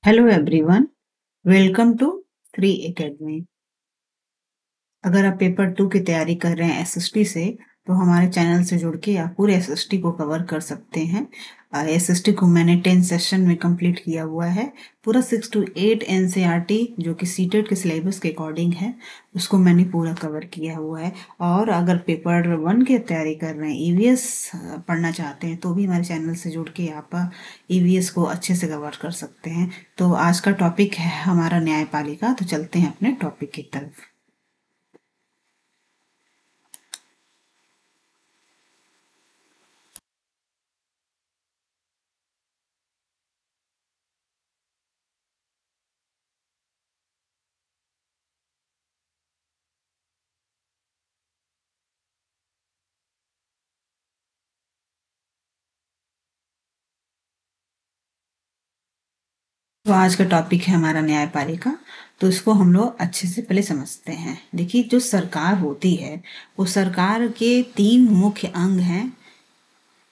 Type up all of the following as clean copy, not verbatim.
Hello everyone, welcome to free academy. अगर आप paper 2 की तैयारी कर रहे हैं एसएसटी से, तो हमारे चैनल से जुड़ के आप पूरे एसएसटी को कवर कर सकते हैं। एसएसटी को मैंने 10 सेशन में कंप्लीट किया हुआ है। पूरा 6 to 8 एनसीईआरटी जो कि सीटेट के सिलेबस के अकॉर्डिंग है, उसको मैंने पूरा कवर किया हुआ है। और अगर पेपर 1 की तैयारी कर रहे हैं, ईवीएस पढ़ना चाहते हैं, तो भी हमारे चैनल से जुड़ के आप ईवीएस को अच्छे से कवर कर सकते हैं। तो आज का टॉपिक है हमारा न्यायपालिका। तो चलते हैं अपने टॉपिक की तरफ। तो आज का टॉपिक है हमारा न्यायपालिका। तो इसको हम लोग अच्छे से पहले समझते हैं। देखिए, जो सरकार होती है, वो सरकार के 3 मुख्य अंग हैं,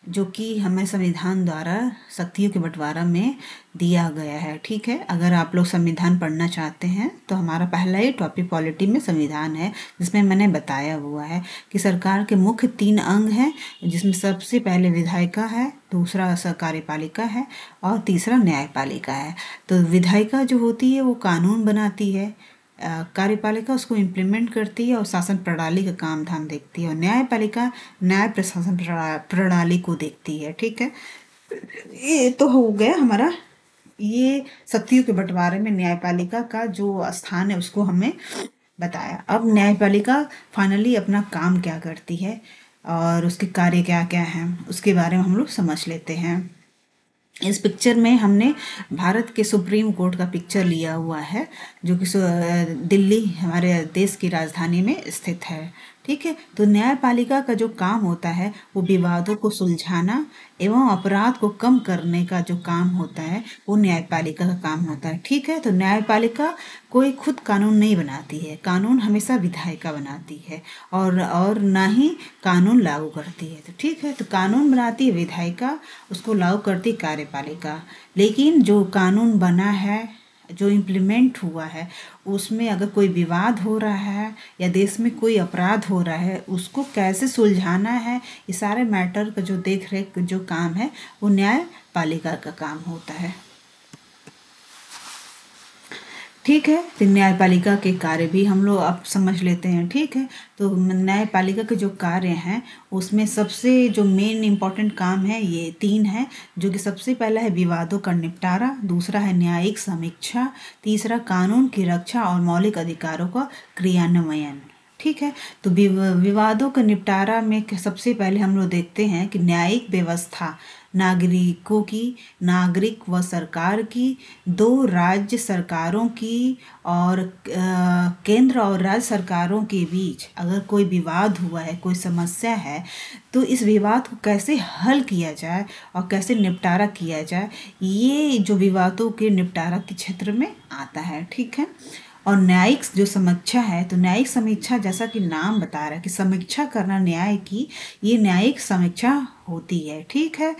जो कि हमें संविधान द्वारा शक्तियों के बंटवारा में दिया गया है। ठीक है, अगर आप लोग संविधान पढ़ना चाहते हैं तो हमारा पहला ही टॉपिक पॉलिटी में संविधान है, जिसमें मैंने बताया हुआ है कि सरकार के मुख्य 3 अंग हैं, जिसमें सबसे पहले विधायिका है, दूसरा कार्यपालिका है और तीसरा न्यायपालिका है। तो विधायिका जो होती है वो कानून बनाती है, कार्यपालिका उसको इम्प्लीमेंट करती है और शासन प्रणाली का काम धाम देखती है, और न्यायपालिका न्याय प्रशासन प्रणाली को देखती है। ठीक है, ये तो हो गया हमारा, ये शक्तियों के बंटवारे में न्यायपालिका का जो स्थान है उसको हमें बताया। अब न्यायपालिका फाइनली अपना काम क्या करती है और उसके कार्य क्या क्या हैं, उसके बारे में हम लोग समझ लेते हैं। इस पिक्चर में हमने भारत के सुप्रीम कोर्ट का पिक्चर लिया हुआ है, जो कि दिल्ली हमारे देश की राजधानी में स्थित है। ठीक है, तो न्यायपालिका का जो काम होता है वो विवादों को सुलझाना एवं अपराध को कम करने का जो काम होता है वो न्यायपालिका का काम होता है। ठीक है, तो न्यायपालिका कोई खुद कानून नहीं बनाती है, कानून हमेशा विधायिका बनाती है और ना ही कानून लागू करती है। तो ठीक है, तो कानून बनाती है विधायिका, उसको लागू करती है कार्यपालिका। लेकिन जो कानून बना है, जो इम्प्लीमेंट हुआ है, उसमें अगर कोई विवाद हो रहा है या देश में कोई अपराध हो रहा है, उसको कैसे सुलझाना है, ये सारे मैटर का जो देख रेख जो काम है वो न्यायपालिका का काम होता है। ठीक है, तो न्यायपालिका के कार्य भी हम लोग अब समझ लेते हैं। ठीक है, तो न्यायपालिका के जो कार्य हैं उसमें सबसे जो मेन इम्पोर्टेंट काम है ये 3 है, जो कि सबसे पहला है विवादों का निपटारा, दूसरा है न्यायिक समीक्षा, तीसरा कानून की रक्षा और मौलिक अधिकारों का क्रियान्वयन। ठीक है, तो विवादों का निपटारा में सबसे पहले हम लोग देखते हैं कि न्यायिक व्यवस्था नागरिकों की, नागरिक व सरकार की, 2 राज्य सरकारों की और केंद्र और राज्य सरकारों के बीच अगर कोई विवाद हुआ है, कोई समस्या है, तो इस विवाद को कैसे हल किया जाए और कैसे निपटारा किया जाए, ये जो विवादों के निपटारा के क्षेत्र में आता है। ठीक है, और न्यायिक जो समीक्षा है, तो न्यायिक समीक्षा जैसा कि नाम बता रहा है कि समीक्षा करना न्याय की, ये न्यायिक समीक्षा होती है। ठीक है,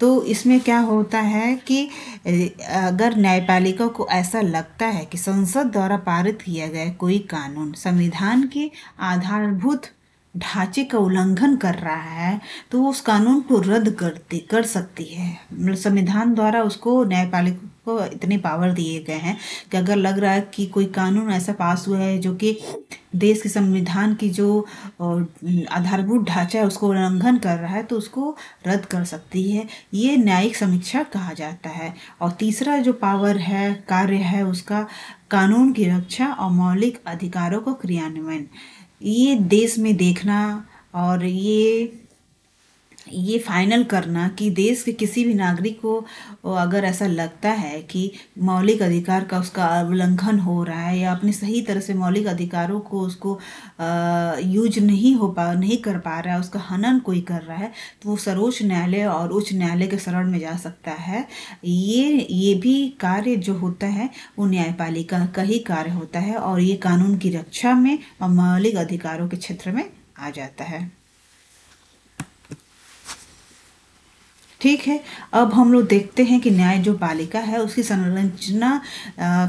तो इसमें क्या होता है कि अगर न्यायपालिका को ऐसा लगता है कि संसद द्वारा पारित किया गया कोई कानून संविधान के आधारभूत ढांचे का उल्लंघन कर रहा है, तो वो उस कानून को रद्द कर सकती है। मतलब संविधान द्वारा उसको, न्यायपालिका को इतने पावर दिए गए हैं कि अगर लग रहा है कि कोई कानून ऐसा पास हुआ है जो कि देश के संविधान की जो आधारभूत ढांचा है उसको उल्लंघन कर रहा है, तो उसको रद्द कर सकती है। ये न्यायिक समीक्षा कहा जाता है। और तीसरा जो पावर है, कार्य है उसका, कानून की रक्षा और मौलिक अधिकारों का क्रियान्वयन, ये देश में देखना और ये फाइनल करना कि देश के किसी भी नागरिक को अगर ऐसा लगता है कि मौलिक अधिकार का उसका उल्लंघन हो रहा है या अपने सही तरह से मौलिक अधिकारों को उसको यूज नहीं कर पा रहा है, उसका हनन कोई कर रहा है, तो वो सर्वोच्च न्यायालय और उच्च न्यायालय के शरण में जा सकता है। ये भी कार्य जो होता है वो न्यायपालिका का ही कार्य होता है, और ये कानून की रक्षा में और मौलिक अधिकारों के क्षेत्र में आ जाता है। ठीक है। अब हम लोग देखते हैं कि न्याय जो पालिका है उसकी संरचना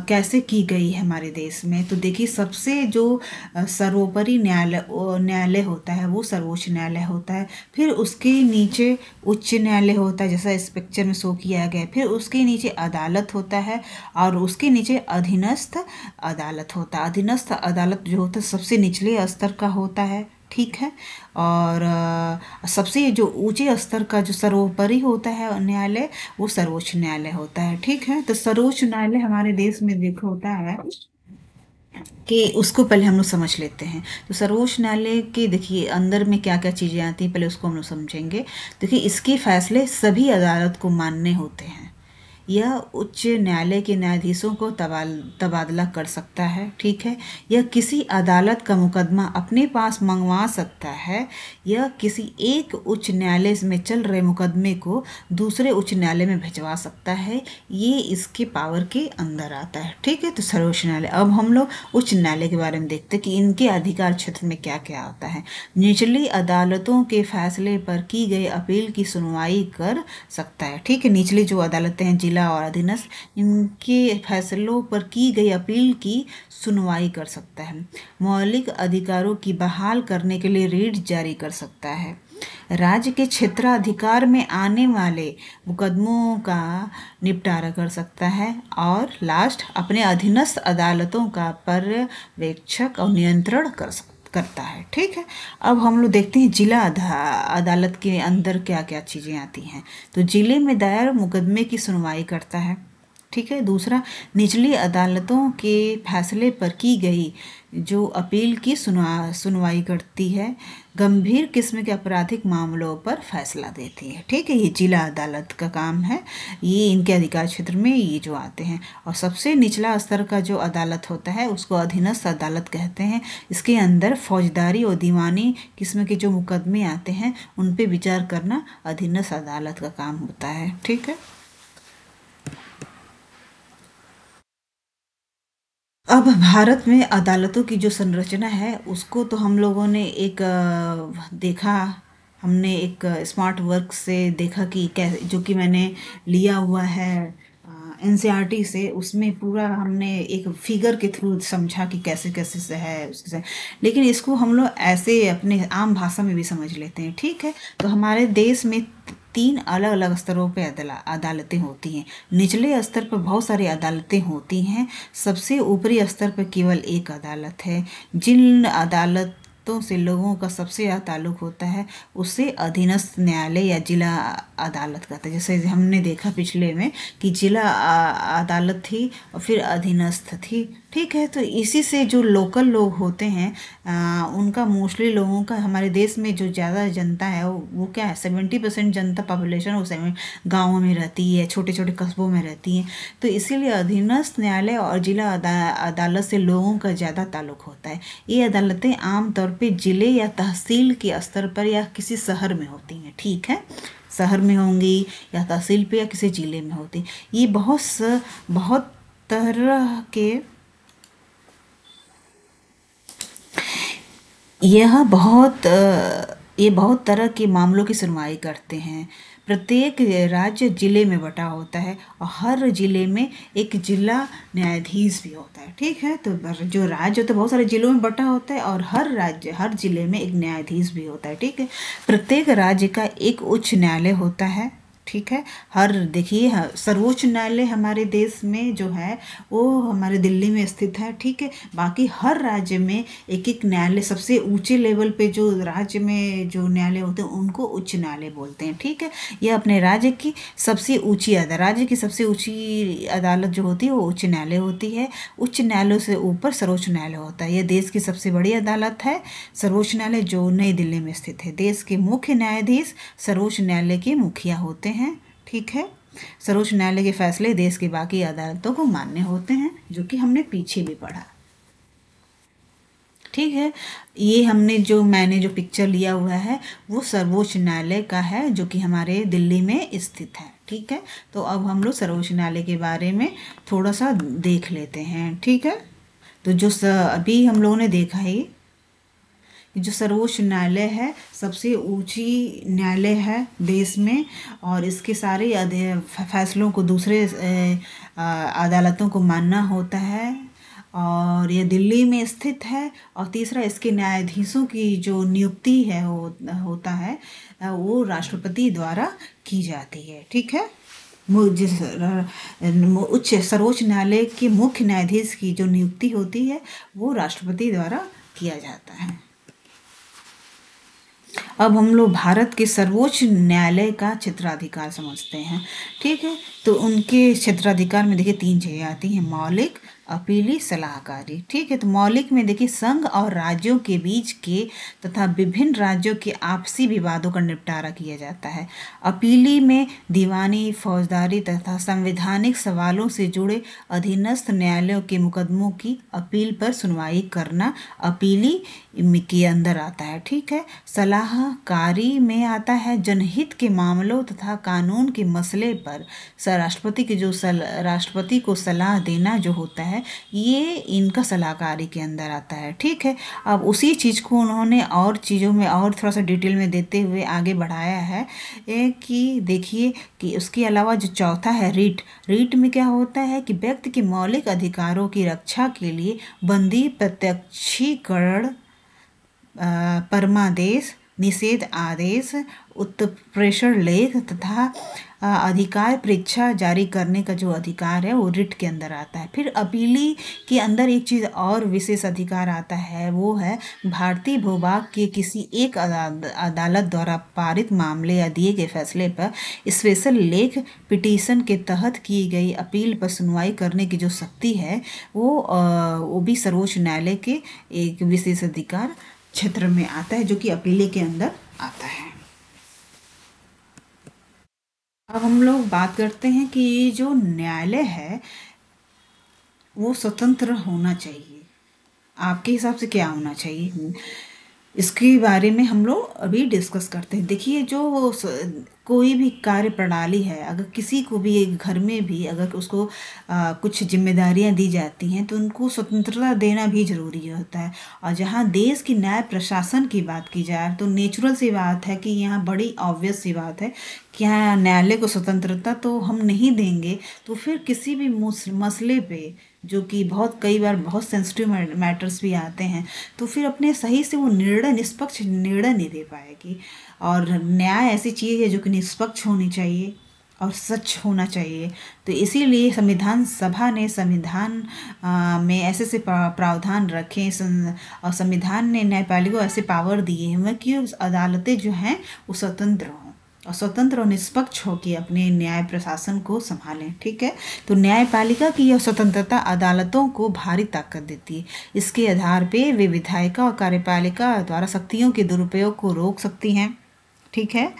कैसे की गई है हमारे देश में। तो देखिए, सबसे जो सर्वोपरि न्यायालय होता है वो सर्वोच्च न्यायालय होता है। फिर उसके नीचे उच्च न्यायालय होता है, जैसा इस पिक्चर में शो किया गया है। फिर उसके नीचे अदालत होता है और उसके नीचे अधीनस्थ अदालत होता है। अधीनस्थ अदालत जो होता है सबसे निचले स्तर का होता है। ठीक है। और सबसे जो ऊंचे स्तर का जो सर्वोपरि होता है न्यायालय, वो सर्वोच्च न्यायालय होता है। ठीक है। तो सर्वोच्च न्यायालय हमारे देश में देखो होता है कि उसको पहले हम लोग समझ लेते हैं। तो सर्वोच्च न्यायालय के देखिए अंदर में क्या क्या चीज़ें आती हैं, पहले उसको हम लोग समझेंगे। देखिए, इसके फैसले सभी अदालत को मान्य होते हैं। यह उच्च न्यायालय के न्यायाधीशों को तबादला कर सकता है। ठीक है। यह किसी अदालत का मुकदमा अपने पास मंगवा सकता है। यह किसी एक उच्च न्यायालय में चल रहे मुकदमे को दूसरे उच्च न्यायालय में भिजवा सकता है। ये इसके पावर के अंदर आता है। ठीक है। तो सर्वोच्च न्यायालय। अब हम लोग उच्च न्यायालय के बारे में देखते हैं कि इनके अधिकार क्षेत्र में क्या क्या आता है। निचली अदालतों के फैसले पर की गई अपील की सुनवाई कर सकता है। ठीक है। निचली जो अदालतें हैं, जिला और अधीनस्थ, इनके फैसलों पर की गई अपील की सुनवाई कर सकता है। मौलिक अधिकारों की बहाल करने के लिए रीट जारी कर सकता है। राज्य के क्षेत्राधिकार में आने वाले मुकदमों का निपटारा कर सकता है। और लास्ट, अपने अधीनस्थ अदालतों का पर्यवेक्षक और नियंत्रण करता है। ठीक है। अब हम लोग देखते हैं जिला अदालत के अंदर क्या क्या चीज़ें आती हैं। तो जिले में दायर मुकदमे की सुनवाई करता है। ठीक है। दूसरा, निचली अदालतों के फैसले पर की गई जो अपील की सुनवाई करती है। गंभीर किस्म के आपराधिक मामलों पर फैसला देती है। ठीक है। ये जिला अदालत का काम है। ये इनके अधिकार क्षेत्र में ये जो आते हैं। और सबसे निचला स्तर का जो अदालत होता है उसको अधीनस्थ अदालत कहते हैं। इसके अंदर फौजदारी और दीवानी किस्म के जो मुकदमे आते हैं उन पे विचार करना अधीनस्थ अदालत का काम होता है। ठीक है। अब भारत में अदालतों की जो संरचना है उसको तो हम लोगों ने एक देखा। हमने एक स्मार्ट वर्क से देखा कि कैसे, जो कि मैंने लिया हुआ है एनसीईआरटी से। उसमें पूरा हमने एक फिगर के थ्रू समझा कि कैसे कैसे से है उसके से। लेकिन इसको हम लोग ऐसे अपने आम भाषा में भी समझ लेते हैं। ठीक है। तो हमारे देश में तीन अलग अलग स्तरों पे अदालतें होती हैं। निचले स्तर पर बहुत सारी अदालतें होती हैं। सबसे ऊपरी स्तर पर केवल एक अदालत है। जिन अदालतों से लोगों का सबसे ज़्यादा ताल्लुक होता है उससे अधीनस्थ न्यायालय या जिला अदालत कहते हैं। जैसे हमने देखा पिछले में कि जिला अदालत थी और फिर अधीनस्थ थी। ठीक है। तो इसी से जो लोकल लोग होते हैं उनका मोस्टली लोगों का हमारे देश में जो ज़्यादा जनता है वो क्या है, 70% जनता पॉपुलेशन वो गाँवों में रहती है, छोटे छोटे कस्बों में रहती है। तो इसीलिए अधीनस्थ न्यायालय और जिला अदालत से लोगों का ज़्यादा ताल्लुक होता है। ये अदालतें आमतौर पे ज़िले या तहसील के स्तर पर या किसी शहर में होती हैं। ठीक है। शहर में होंगी या तहसील पे या किसी ज़िले में होती। ये बहुत तरह के यह बहुत ये बहुत तरह के मामलों की सुनवाई करते हैं। प्रत्येक राज्य जिले में बटा होता है और हर जिले में एक जिला न्यायाधीश भी होता है। ठीक है। तो जो राज्य होता है बहुत सारे जिलों में बटा होता है और हर जिले में एक न्यायाधीश भी होता है। ठीक है। प्रत्येक राज्य का एक उच्च न्यायालय होता है। ठीक है। देखिए, सर्वोच्च न्यायालय हमारे देश में जो है वो हमारे दिल्ली में स्थित है। ठीक है। बाकी हर राज्य में एक एक न्यायालय, सबसे ऊंचे लेवल पे जो राज्य में जो न्यायालय होते हैं उनको उच्च न्यायालय बोलते हैं। ठीक है। यह अपने राज्य की सबसे ऊंची राज्य की सबसे ऊंची अदालत जो होती है वो उच्च न्यायालय होती है। उच्च न्यायालय से ऊपर सर्वोच्च न्यायालय होता है। यह देश की सबसे बड़ी अदालत है सर्वोच्च न्यायालय, जो नई दिल्ली में स्थित है। देश के मुख्य न्यायाधीश सर्वोच्च न्यायालय के मुखिया होते हैं। ठीक है। सर्वोच्च न्यायालय के फैसले देश की बाकी अदालतों को मान्य होते हैं, जो कि हमने पीछे भी पढ़ा। ठीक है। मैंने जो पिक्चर लिया हुआ है वो सर्वोच्च न्यायालय का है, जो कि हमारे दिल्ली में स्थित है। ठीक है। तो अब हम लोग सर्वोच्च न्यायालय के बारे में थोड़ा सा देख लेते हैं। ठीक है। तो अभी हम लोगों ने देखा है जो सर्वोच्च न्यायालय है सबसे ऊंची न्यायालय है देश में, और इसके सारे फैसलों को दूसरे अदालतों को मानना होता है, और ये दिल्ली में स्थित है। और तीसरा, इसके न्यायाधीशों की जो नियुक्ति है होता है वो राष्ट्रपति द्वारा की जाती है। ठीक है, जिस सर्वोच्च न्यायालय के मुख्य न्यायाधीश की जो नियुक्ति होती है वो राष्ट्रपति द्वारा किया जाता है। अब हम लोग भारत के सर्वोच्च न्यायालय का क्षेत्राधिकार समझते हैं। ठीक है, तो उनके क्षेत्राधिकार में देखिए 3 चीजें आती हैं, मौलिक, अपीली, सलाहकारी। ठीक है, तो मौलिक में देखिए संघ और राज्यों के बीच के तथा विभिन्न राज्यों के आपसी विवादों का निपटारा किया जाता है। अपीली में दीवानी, फौजदारी तथा संवैधानिक सवालों से जुड़े अधीनस्थ न्यायालयों के मुकदमों की अपील पर सुनवाई करना अपीली के अंदर आता है। ठीक है, सलाहकारी में आता है जनहित के मामलों तथा कानून के मसले पर राष्ट्रपति की जो राष्ट्रपति को सलाह देना जो होता है ये इनका सलाहकारी के अंदर आता है। ठीक है, अब उसी चीज़ को उन्होंने और चीज़ों में और थोड़ा सा डिटेल में देते हुए आगे बढ़ाया है कि देखिए कि उसके अलावा जो चौथा है रीट में क्या होता है कि व्यक्ति के मौलिक अधिकारों की रक्षा के लिए बंदी, प्रत्यक्षीकरण, परमादेश, निषेध आदेश, उत्प्रेषण लेख तथा अधिकार परीक्षा जारी करने का जो अधिकार है वो रिट के अंदर आता है। फिर अपीली के अंदर एक चीज़ और विशेष अधिकार आता है, वो है भारतीय भूभाग के किसी एक अदालत द्वारा पारित मामले या दिए गए फैसले पर स्पेशल लेख पिटीशन के तहत की गई अपील पर सुनवाई करने की जो शक्ति है वो भी सर्वोच्च न्यायालय के एक विशेष अधिकार क्षेत्र में आता है, जो कि अपीले के अंदर आता है। अब हम लोग बात करते हैं कि ये जो न्यायालय है वो स्वतंत्र होना चाहिए। आपके हिसाब से क्या होना चाहिए, इसके बारे में हम लोग अभी डिस्कस करते हैं। देखिए, जो कोई भी कार्य प्रणाली है, अगर किसी को भी एक घर में भी अगर उसको कुछ जिम्मेदारियां दी जाती हैं तो उनको स्वतंत्रता देना भी जरूरी होता है। और जहां देश की न्याय प्रशासन की बात की जाए तो नेचुरल सी बात है कि यहाँ बड़ी ऑब्वियस सी बात है कि यहाँ न्यायालय को स्वतंत्रता तो हम नहीं देंगे तो फिर किसी भी मसले पे जो कि कई बार बहुत सेंसिटिव मैटर्स भी आते हैं तो फिर अपने सही से वो निष्पक्ष निर्णय नहीं दे पाएगी। और न्याय ऐसी चीज़ है जो कि निष्पक्ष होनी चाहिए और सच होना चाहिए। तो इसीलिए संविधान सभा ने संविधान में ऐसे प्रावधान रखे और संविधान ने न्यायपालिका को ऐसे पावर दिए हैं कि अदालतें जो हैं वो स्वतंत्र हों और स्वतंत्र और निष्पक्ष होकर अपने न्याय प्रशासन को संभालें। ठीक है, तो न्यायपालिका की यह स्वतंत्रता अदालतों को भारी ताकत देती है। इसके आधार पे वे विधायिका और कार्यपालिका द्वारा शक्तियों के दुरुपयोग को रोक सकती हैं। ठीक है,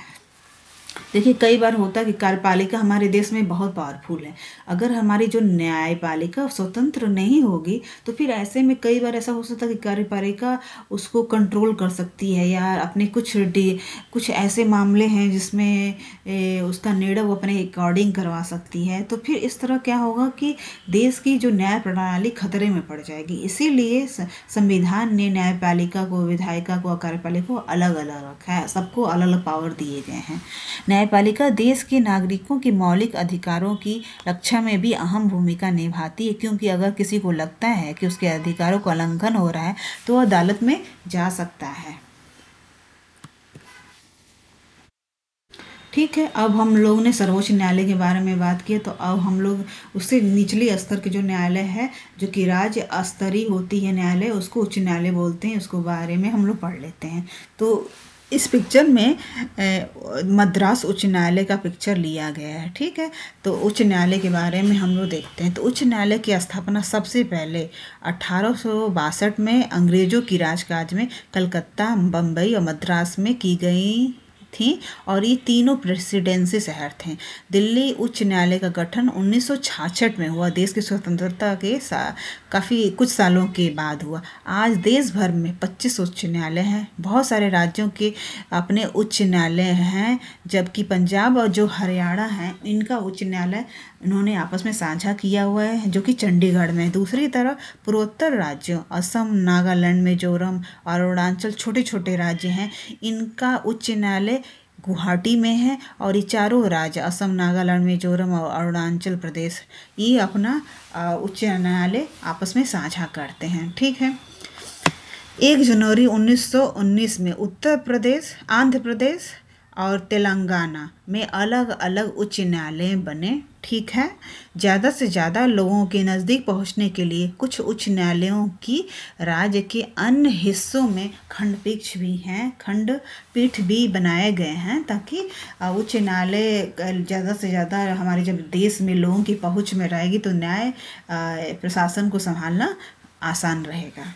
देखिए कई बार होता है कि कार्यपालिका हमारे देश में बहुत पावरफुल है, अगर हमारी जो न्यायपालिका स्वतंत्र नहीं होगी तो फिर ऐसे में कई बार ऐसा हो सकता है कि कार्यपालिका उसको कंट्रोल कर सकती है या अपने कुछ ऐसे मामले हैं जिसमें उसका निर्णय वो अपने अकॉर्डिंग करवा सकती है। तो फिर इस तरह क्या होगा कि देश की जो न्याय प्रणाली खतरे में पड़ जाएगी। इसीलिए संविधान ने न्यायपालिका को, विधायिका को और कार्यपालिका को अलग अलग रखा है, सबको अलग अलग पावर दिए गए हैं। न्यायपालिका देश के नागरिकों के मौलिक अधिकारों की रक्षा में भी अहम भूमिका निभाती है, क्योंकि अगर किसी को लगता है कि उसके अधिकारों का उल्लंघन हो रहा है तो वह अदालत में जा सकता है। ठीक है, अब हम लोग ने सर्वोच्च न्यायालय के बारे में बात की, तो अब हम लोग उससे निचले स्तर के जो न्यायालय है जो कि राज्य स्तरीय होती है न्यायालय, उसको उच्च न्यायालय बोलते हैं, उसको बारे में हम लोग पढ़ लेते हैं। तो इस पिक्चर में मद्रास उच्च न्यायालय का पिक्चर लिया गया है। ठीक है, तो उच्च न्यायालय के बारे में हम लोग देखते हैं। तो उच्च न्यायालय की स्थापना सबसे पहले 1862 में अंग्रेजों की राजकाज में कलकत्ता, बम्बई और मद्रास में की गई थी और ये तीनों प्रेसिडेंसी शहर थे। दिल्ली उच्च न्यायालय का गठन 1966 में हुआ, देश की स्वतंत्रता के काफ़ी कुछ सालों के बाद हुआ। आज देश भर में 25 उच्च न्यायालय हैं। बहुत सारे राज्यों के अपने उच्च न्यायालय हैं, जबकि पंजाब और जो हरियाणा है इनका उच्च न्यायालय इन्होंने आपस में साझा किया हुआ है, जो कि चंडीगढ़ में। दूसरी तरफ पूर्वोत्तर राज्यों असम, नागालैंड, मिजोरम और अरुणाचल छोटे छोटे राज्य हैं, इनका उच्च न्यायालय गुवाहाटी में है। और ये चारों राज्य असम, नागालैंड, मिजोरम और अरुणाचल प्रदेश ये अपना उच्च न्यायालय आपस में साझा करते हैं। ठीक है। 1 जनवरी 1919 में उत्तर प्रदेश, आंध्र प्रदेश और तेलंगाना में अलग अलग उच्च न्यायालय बने। ठीक है। ज़्यादा से ज़्यादा लोगों के नज़दीक पहुंचने के लिए कुछ उच्च न्यायालयों की राज्य के अन्य हिस्सों में खंडपीठ भी बनाए गए हैं, ताकि उच्च न्यायालय ज़्यादा से ज़्यादा हमारे जब देश में लोगों की पहुंच में रहेगी तो न्याय प्रशासन को संभालना आसान रहेगा।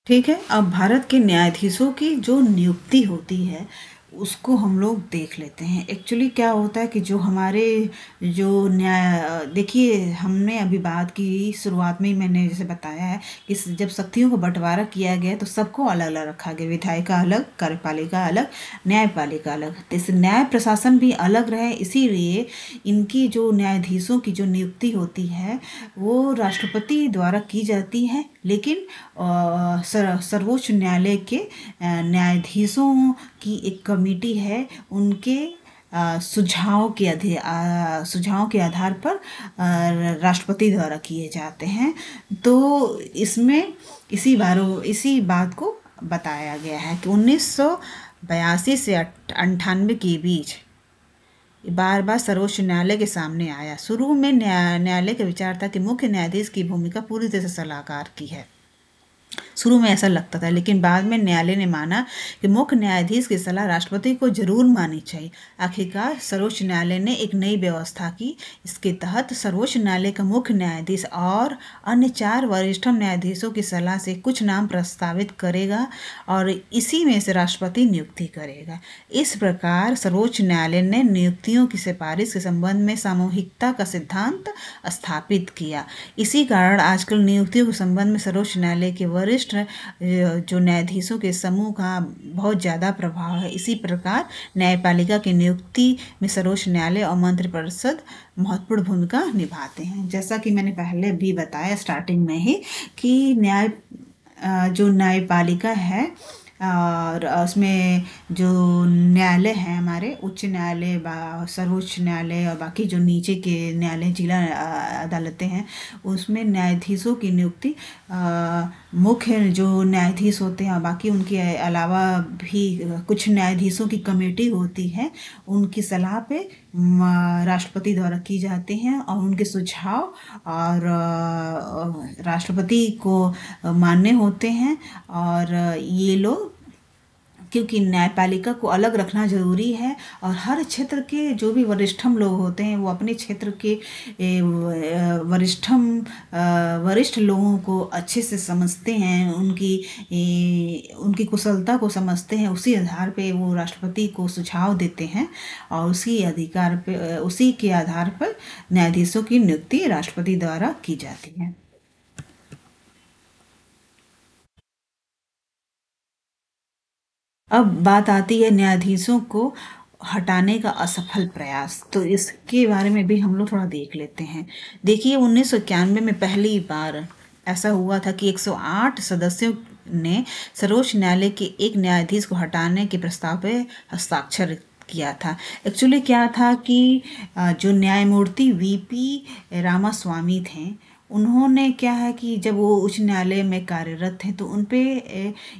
ठीक है। अब भारत के न्यायाधीशों की जो नियुक्ति होती है उसको हम लोग देख लेते हैं। एक्चुअली क्या होता है कि जो हमारे जो देखिए, हमने अभी बात की, शुरुआत में ही मैंने जैसे बताया है कि जब शक्तियों का बंटवारा किया गया तो सबको अलग अलग रखा गया। विधायिका अलग, कार्यपालिका अलग, न्यायपालिका अलग। तो इस न्याय प्रशासन भी अलग रहे, इसीलिए इनकी जो न्यायाधीशों की जो नियुक्ति होती है वो राष्ट्रपति द्वारा की जाती है। लेकिन सर्वोच्च न्यायालय के न्यायाधीशों की एक कमेटी है, उनके सुझाव के आधार पर राष्ट्रपति द्वारा किए जाते हैं। तो इसमें इसी बात को बताया गया है कि 1982 से 98 के बीच बार बार सर्वोच्च न्यायालय के सामने आया। शुरू में न्यायालय का विचार था कि मुख्य न्यायाधीश की भूमिका पूरी तरह से सलाहकार की है। शुरू में ऐसा लगता था, लेकिन बाद में न्यायालय ने माना कि मुख्य न्यायाधीश की सलाह राष्ट्रपति को जरूर माननी चाहिए। आखिरकार सर्वोच्च न्यायालय ने एक नई व्यवस्था की। इसके तहत सर्वोच्च न्यायालय का मुख्य न्यायाधीश और अन्य 4 वरिष्ठ न्यायाधीशों की सलाह से कुछ नाम प्रस्तावित करेगा और इसी में से राष्ट्रपति नियुक्ति करेगा। इस प्रकार सर्वोच्च न्यायालय ने नियुक्तियों की सिफारिश के संबंध में सामूहिकता का सिद्धांत स्थापित किया। इसी कारण आजकल नियुक्तियों के संबंध में सर्वोच्च न्यायालय के वरिष्ठ जो न्यायाधीशों के समूह का बहुत ज़्यादा प्रभाव है। इसी प्रकार न्यायपालिका की नियुक्ति में सर्वोच्च न्यायालय और मंत्रिपरिषद महत्वपूर्ण भूमिका निभाते हैं। जैसा कि मैंने पहले भी बताया स्टार्टिंग में ही कि जो न्यायपालिका है और उसमें जो न्यायालय है, हमारे उच्च न्यायालय, सर्वोच्च न्यायालय और बाकी जो नीचे के न्यायालय, जिला अदालतें हैं, उसमें न्यायाधीशों की नियुक्ति मुख्य जो न्यायाधीश होते हैं और बाकी उनके अलावा भी कुछ न्यायाधीशों की कमेटी होती है, उनकी सलाह पे राष्ट्रपति द्वारा की जाती हैं और उनके सुझाव और राष्ट्रपति को मान्य होते हैं। और ये लोग, क्योंकि न्यायपालिका को अलग रखना जरूरी है और हर क्षेत्र के जो भी वरिष्ठम लोग होते हैं वो अपने क्षेत्र के वरिष्ठ लोगों को अच्छे से समझते हैं, उनकी कुशलता को समझते हैं। उसी आधार पे वो राष्ट्रपति को सुझाव देते हैं और उसी के आधार पर न्यायाधीशों की नियुक्ति राष्ट्रपति द्वारा की जाती है। अब बात आती है न्यायाधीशों को हटाने का असफल प्रयास, तो इसके बारे में भी हम लोग थोड़ा देख लेते हैं। देखिए, 1991 में पहली बार ऐसा हुआ था कि 108 सदस्यों ने सर्वोच्च न्यायालय के एक न्यायाधीश को हटाने के प्रस्ताव पे हस्ताक्षर किया था। एक्चुअली क्या था कि जो न्यायमूर्ति वीपी रामास्वामी थे, उन्होंने क्या है कि जब वो उच्च न्यायालय में कार्यरत थे तो उन पे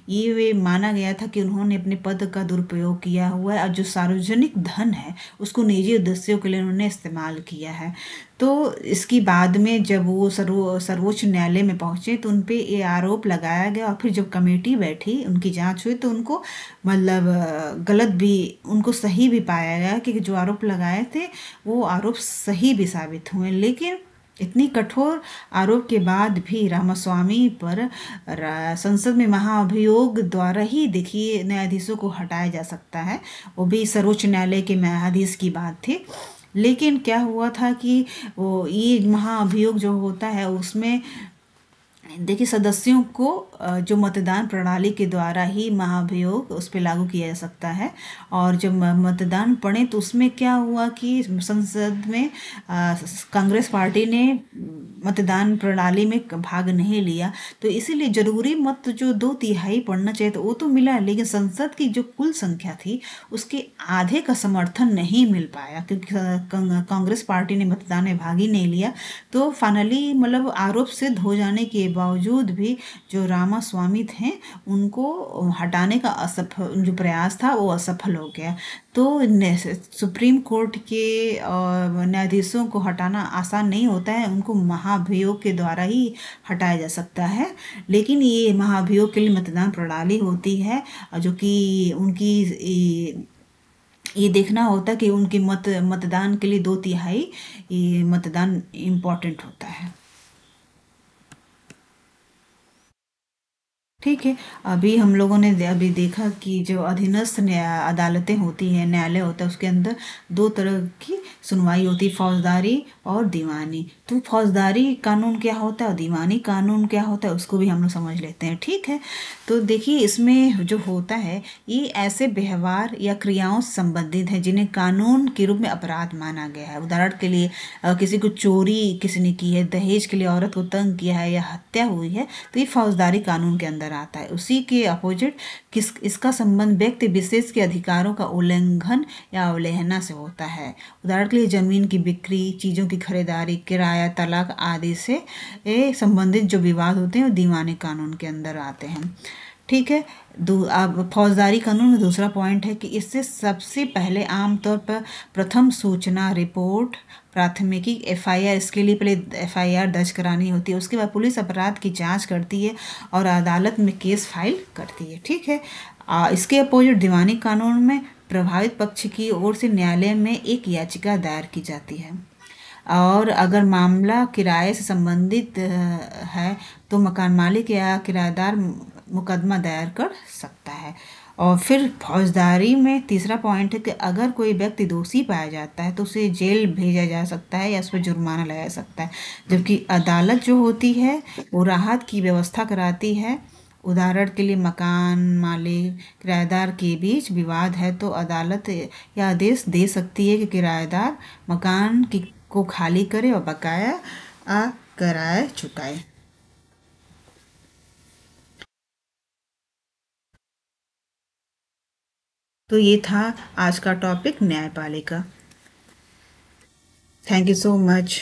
ये माना गया था कि उन्होंने अपने पद का दुरुपयोग किया हुआ है और जो सार्वजनिक धन है उसको निजी उद्देश्यों के लिए उन्होंने इस्तेमाल किया है। तो इसकी बाद में जब वो सर्वोच्च न्यायालय में पहुंचे तो उन पे ये आरोप लगाया गया और फिर जब कमेटी बैठी, उनकी जांच हुई तो उनको मतलब गलत भी, उनको सही भी पाया गया कि जो आरोप लगाए थे वो आरोप सही भी साबित हुए। लेकिन इतनी कठोर आरोप के बाद भी रामास्वामी पर संसद में महाभियोग द्वारा ही देखिए न्यायाधीशों को हटाया जा सकता है। वो भी सर्वोच्च न्यायालय के न्यायाधीश की बात थी। लेकिन क्या हुआ था कि वो ये महाअभियोग जो होता है उसमें देखिए सदस्यों को जो मतदान प्रणाली के द्वारा ही महाभियोग उस पर लागू किया जा सकता है। और जब मतदान पड़े तो उसमें क्या हुआ कि संसद में कांग्रेस पार्टी ने मतदान प्रणाली में भाग नहीं लिया, तो इसीलिए जरूरी मत जो 2/3 पड़ना चाहिए तो वो तो मिला, लेकिन संसद की जो कुल संख्या थी उसके आधे का समर्थन नहीं मिल पाया क्योंकि कांग्रेस पार्टी ने मतदान में भाग ही नहीं लिया। तो फाइनली मतलब आरोप सिद्ध हो जाने के बावजूद भी जो रामास्वामी थे उनको हटाने का असफल जो प्रयास था वो असफल हो गया। तो सुप्रीम कोर्ट के न्यायाधीशों को हटाना आसान नहीं होता है, उनको महाभियोग के द्वारा ही हटाया जा सकता है। लेकिन ये महाभियोग के लिए मतदान प्रणाली होती है जो कि उनकी ये देखना होता है कि उनके मतदान के लिए 2/3 ये मतदान इम्पोर्टेंट होता है। ठीक है। अभी हम लोगों ने अभी देखा कि जो अधीनस्थ अदालतें होती हैं, न्यायालय होता है, उसके अंदर 2 तरह की सुनवाई होती है, फौजदारी और दीवानी। तो फौजदारी कानून क्या होता है और दीवानी कानून क्या होता है उसको भी हम लोग समझ लेते हैं। ठीक है। तो देखिए इसमें जो होता है ये ऐसे व्यवहार या क्रियाओं से संबंधित है जिन्हें कानून के रूप में अपराध माना गया है। उदाहरण के लिए किसी को चोरी किसी ने की है, दहेज के लिए औरत को तंग किया है या हत्या हुई है, तो ये फौजदारी कानून के अंदर आता है। उसी के अपोजिट इसका संबंध व्यक्ति विशेष के अधिकारों का उल्लंघन या अवहेलना से होता है। उदाहरण के लिए जमीन की बिक्री, चीज़ों की खरीदारी, किराया, तलाक आदि से संबंधित जो विवाद होते हैं वो दीवानी कानून के अंदर आते हैं। ठीक है। अब फौजदारी कानून में दूसरा पॉइंट है कि इससे सबसे पहले आमतौर पर प्रथम सूचना रिपोर्ट प्राथमिकी FIR, इसके लिए पहले FIR दर्ज करानी होती है, उसके बाद पुलिस अपराध की जांच करती है और अदालत में केस फाइल करती है। ठीक है। इसके अपोजिट दीवानी कानून में प्रभावित पक्ष की ओर से न्यायालय में एक याचिका दायर की जाती है और अगर मामला किराए से संबंधित है तो मकान मालिक या किराएदार मुकदमा दायर कर सकता है। और फिर फौजदारी में तीसरा पॉइंट है कि अगर कोई व्यक्ति दोषी पाया जाता है तो उसे जेल भेजा जा सकता है या उस पर जुर्माना लगाया जा सकता है, जबकि अदालत जो होती है वो राहत की व्यवस्था कराती है। उदाहरण के लिए मकान मालिक किराएदार के बीच विवाद है तो अदालत यह आदेश दे सकती है कि किराएदार मकान को खाली करे और बकाया किराया चुकाए। तो ये था आज का टॉपिक न्यायपालिका। Thank you so much.